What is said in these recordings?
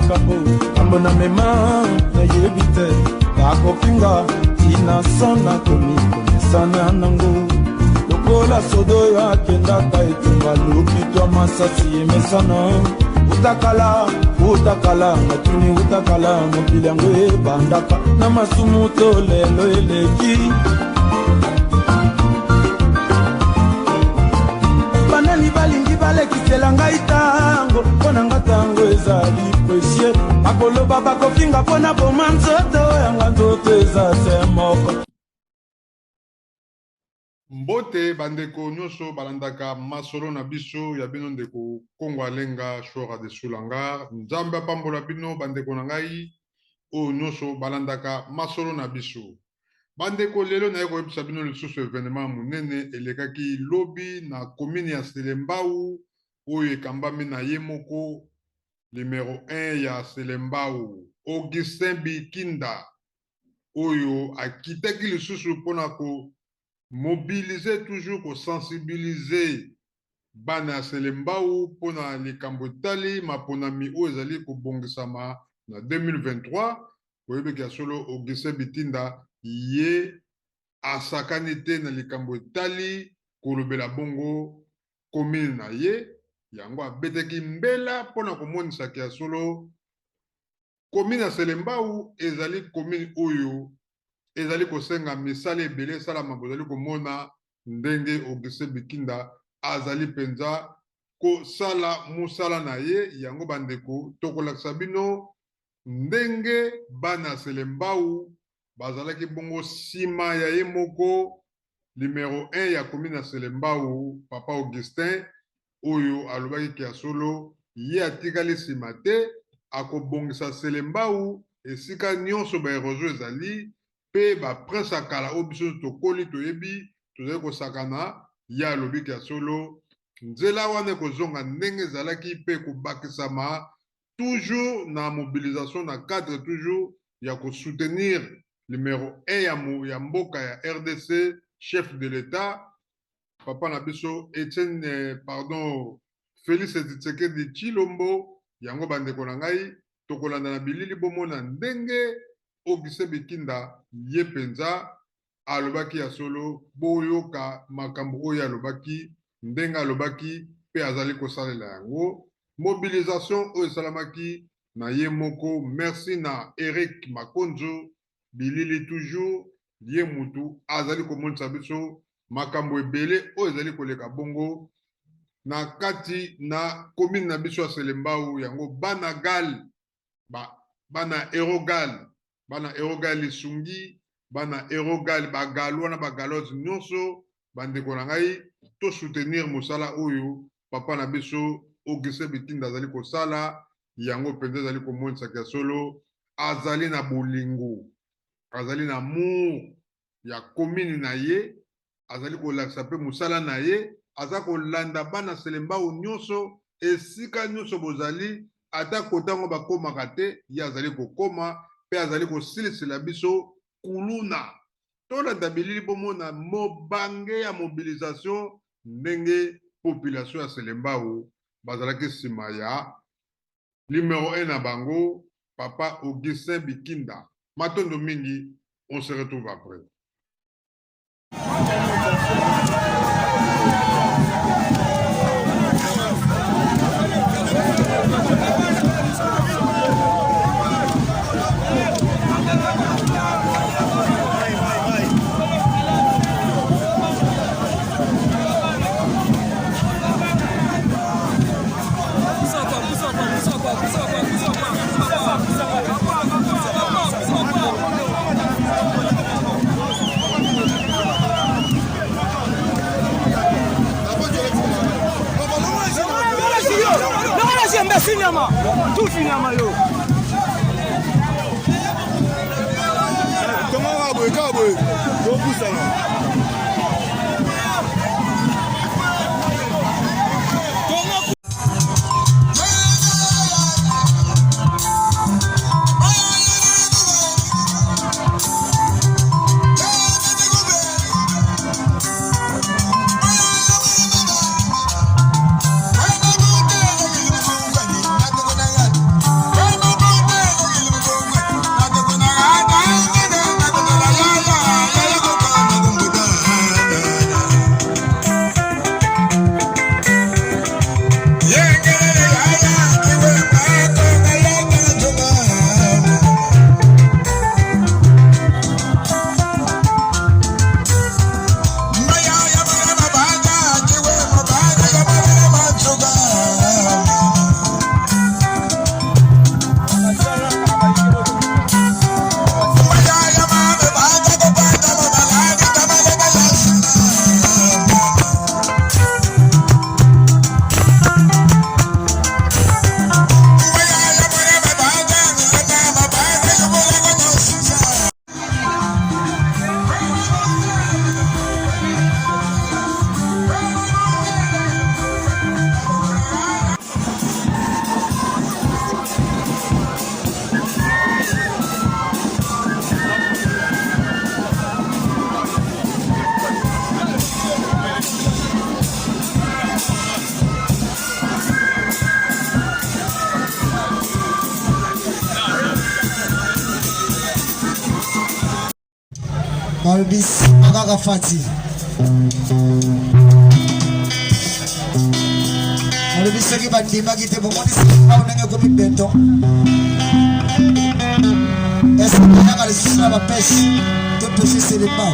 Kambo na mema na yebite Kakopinga inasana komikomesana nango Lokola sodo ya kendaka etumba lukitwa masasi emesana Utakala matuni utakala mokili yango ebandaka na masumu to lelo eleki Banani balingi balekisela ngai tango mpona nga tango ezali presie bakoloba bakofinga mpona boma nzoto yanga nzoto eza se moko Mbote bandeko nyonso balandaka masolo na biso ya bino ndeko Kongo Alenga Shora de Sulanga nzambe apambola bino bandeko na ngai o nyonso balandaka masolo na biso bandeko lelo na koyebisa bino lisusu evenement munene elekaki lobi na commune ya Selembao oyo ekambami na ye moko numéro 1 ya Selembao Augustin Bikinda oyo akitaki lisusu mpona ko mobiliser toujours ko sensibiliser bana Selembao pona likambo tali maponami o ezali ko bongisama na 2023 koyebe kia solo Augustin Bitinda ye asakani te na likambo tali kolobela bongo commune na ye yango abeteki mbela pona komonisa kia solo commune ya Selembao ezali commune oyo ezali kosenga misala ebele salama bozali komona ndenge Augustin Bikinda azali penza kosala musala na ye yango bandeko tokolakisa bino ndenge bana Selembao bazalaki bongo sima ya ye moko numéro 1 ya commune ya Selembao papa Augustin oyo alobaki kia solo ye atikali sima te akobongisa Selembao esika nyonso baerozo ezali pe ba prince akala obiso tokoli toyebi tozali kosakana ya alobi kia solo nzela wana kozonga ndenge ezalaki pe kobakisama toujours na mobilisation na cadre toujours ya kosoutenir numéro 1 ya mboka ya RDC chef de l'État papa na biso Etienne Félix Tshisekedi Tshilombo yango bandeko na ngai tokolanda na bilili bomona ndenge Augustin Bikinda ye penza alobaki ya solo boyoka makambo oyo alobaki ndenge alobaki pe azali kosalela yango mobilisation oyo esalamaki na ye moko merci na Eric Makonzo bilili toujours ye mutu azali komonisa biso makambo ebele oyo ezali koleka bongo na kati na commune na biso ya Selembao yango bana gal bana erogal bana erogal lisungi bana erogal bagalwa na bagalozi nyonso bandeko na ngai to soutenir mosala oyo papa na biso Augustin Bikinda azali kosala yango penza azali komonisa kia solo azali na bolingo azali na amour ya commune na ye azali kolakisa pe mosala na ye aza kolanda bana Selembao nyonso esika nyonso bozali ata kotango bakomaka te ye azali kokoma pe azali kosilisela biso kuluna tolanda bilili bomona mobange ya mobilisation ndenge population ya Selembao bazalaki nsima ya numéro 1 na bango papa Augustin Bikinda matondo mingi on se retrouve après. Sinyama, tu sinyama yo. Comment on va boire, beaucoup ça. Hey! Malbis Magara Fati. Malbis qui va dire qui te bon on est comme béton. Est-ce que tu as les la pêche? Tout pêcher c'est les pas.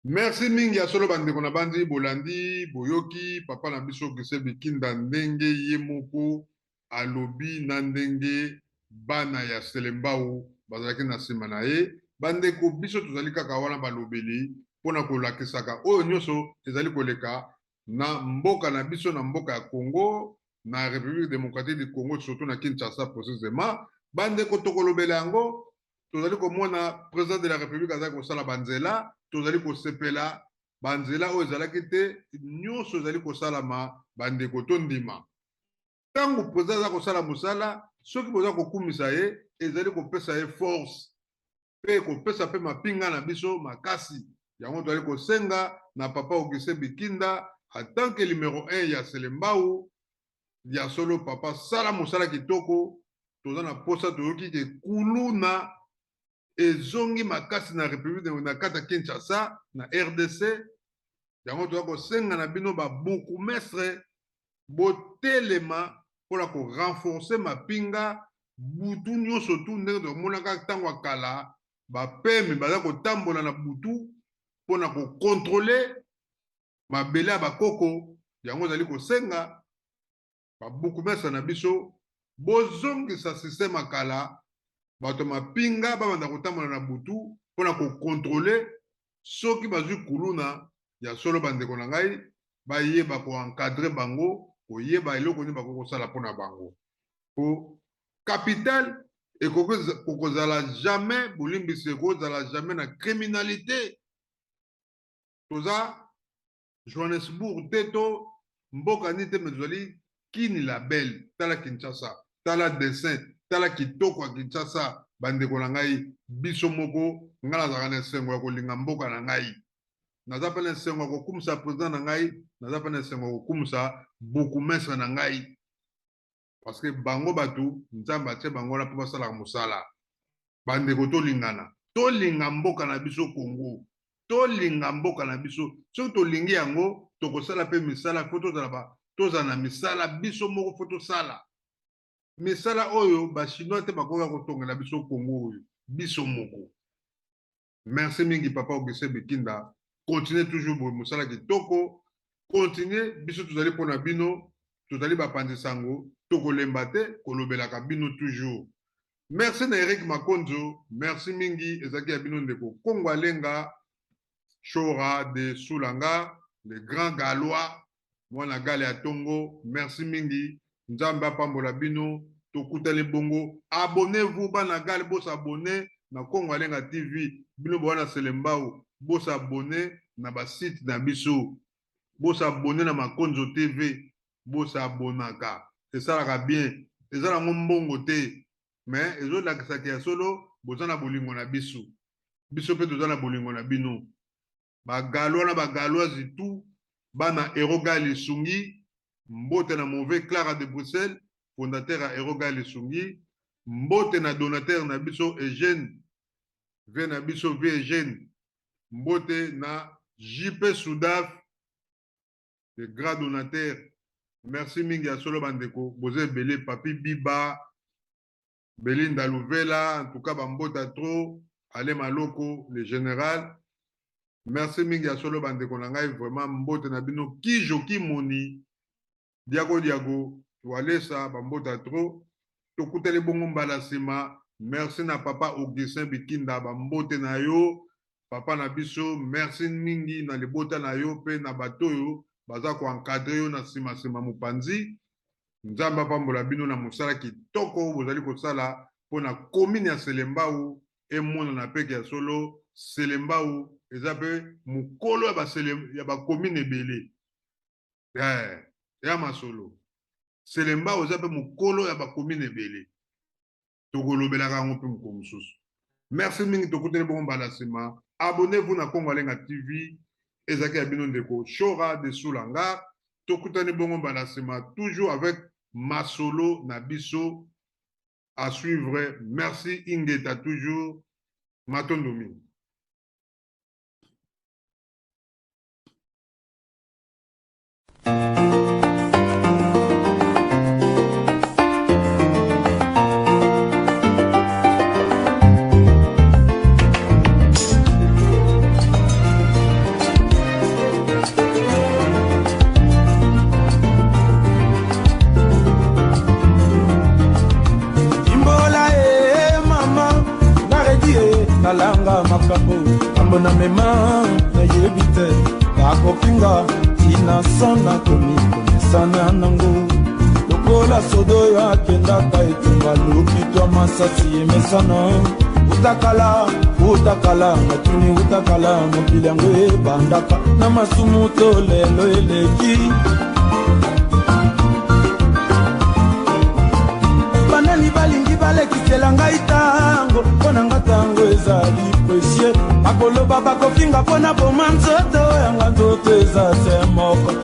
Merci mingi ya solo bandeko na bandi bolandi boyoki papa na biso kese bikinda ndenge ye moko alobi na ndenge bana ya Selembao bazalaki na nsima na ye bandeko biso tozali kaka wana balobeli mpona kolakisaka oyo nyonso ezali koleka na mboka na biso na mboka ya Congo na République démocratique du Congo surtout na Kinshasa précisément bandeko tokolobela yango tozali komona président de la République azali kosala banzela tozali kosepela banzela oyo ezalaki te nyonso ezali kosalama bandeko tondima ntango président aza kosala mosala soki boza kokumisa ye ezali kopesa ye force mpe kopesa mpe mapinga na biso makasi yango tozali kosenga na papa Augustin Bikinda en tant que numéro 1 ya Selembao ya solo papa sala mosala kitoko toza na posa toyoki ke kuluna ezongi makasi na République na kata Kinshasa na RDC yango toza kosenga na bino babourgmestre botelema mpona korenforce mapinga butu nyonso tu ndenge tomonaka ntango ya kala bapeme baza kotambola na butu mpona kokontrole mabele ya bakoko yango ezali kosenga babourgmestre na biso bozongisa systeme ya kala bato mapinga babanda kotambola na butu mpona kokontrole soki bazwi kuluna ya solo bandeko na ngai bayeba koencadre bango koyeba eloko nini bakoki kosala mpona bango po capitale ekozala jamais bolimbisi ekozala jamais na criminalité toza Johannesburg te to mboka nini te me tozali kini label tala Kinshasa tala dessin tala kitoko ya Kinshasa bandeko na ngai biso moko ngai nazalaka na esengo ya kolinga mboka na ngai naza mpe na esengo ya kokumisa président na ngai naza mpe na esengo ya kokumisa bourgmestre na ngai parce que bango bato nzambe atie bango na mpo basalaka mosala bandeko tolingana tolinga mboka na biso Congo tolinga mboka na biso soki tolingi yango tokosala mpe misala fo tozala na misala biso moko fo tosala misala oyo bachinois te bakoka kotongela biso Congo oyo biso moko Merci mingi papa Augustin Bikinda. Continuez toujours pour Moussala Kitoko. Continuez, biso tozali pona bino, tozali bapandi sango, toko lembate, kolobela kabino toujours. Merci na Eric Makonzo, merci mingi, ezaki ya bino ndeko. Kongo Lenga, Chora de Soulanga, le grand Galois, mwana gale ya Tongo, merci mingi, Nzamba pambola bino, tokutali bongo. Abonnez-vous, bana gale, bos abonné, na Kongo Lenga TV, bino bwana Selembao, bos abonné, na ba site na biso. Bos abonné na Makonzo TV, bos abonaka. C'est ça la bien. C'est ça la mbongo te. Mais les autres la kisaki ya solo, bozana bolingo na biso. Biso pe tozana bolingo na bino. Ba galwa na ba galoise tout, bana Erogal Esungi, mbote na mauvais Clara de Bruxelles, fondateur à Erogal Esungi, mbote na donateur na biso Eugène, ve na biso ve Eugène, mbote na JP Soudaf, le grand donateur. Merci mingi à solo bandeko, Bozé Belé, Papi Biba, Belinda Louvela, en tout cas Bambota Tro, Ale Maloko, le général. Merci mingi à solo bandeko nangai, vraiment mbote na bino Kijo Kimoni, Diago Diago, Walesa, Bambota Tro, Tokutele Bongo Mbalasima. Merci na papa Augustin Bikinda, Bambote na yo, papa na biso, merci mingi na lebota na yo, pe na bato yo, baza ko encadrer yo na sima sima mupanzi. Nzamba pambola bino na musala kitoko bozali kosala pona commune ya Selembao e mona na peke ya solo Selembao eza pe mukolo ya ba commune ebele ya masolo Selembao eza pe mukolo ya ba commune ebele tokolobelaka yango pe moko mosusu. Merci mingi tokuteli bongo mbala nsima. Abonnez-vous na Kongo Lenga TV ezaki ya bino ndeko Chora de Soulanga. Tokutani bongo mbala nsima toujours avec Masolo Nabiso à suivre. Merci Ingeta toujours. Matondomi. Nalanga makambo ambo na mema na yebite kakokinga tina sana komi sana nango lokola sodo ya kendaka etumba lukitwa masasi emesana utakala matuni utakala mokili yango ebandaka na masumu to lelo eleki banani balingi balekisela ngai tango mpona nga tango ezali presie bakoloba bakofinga mpona boma nzoto yanga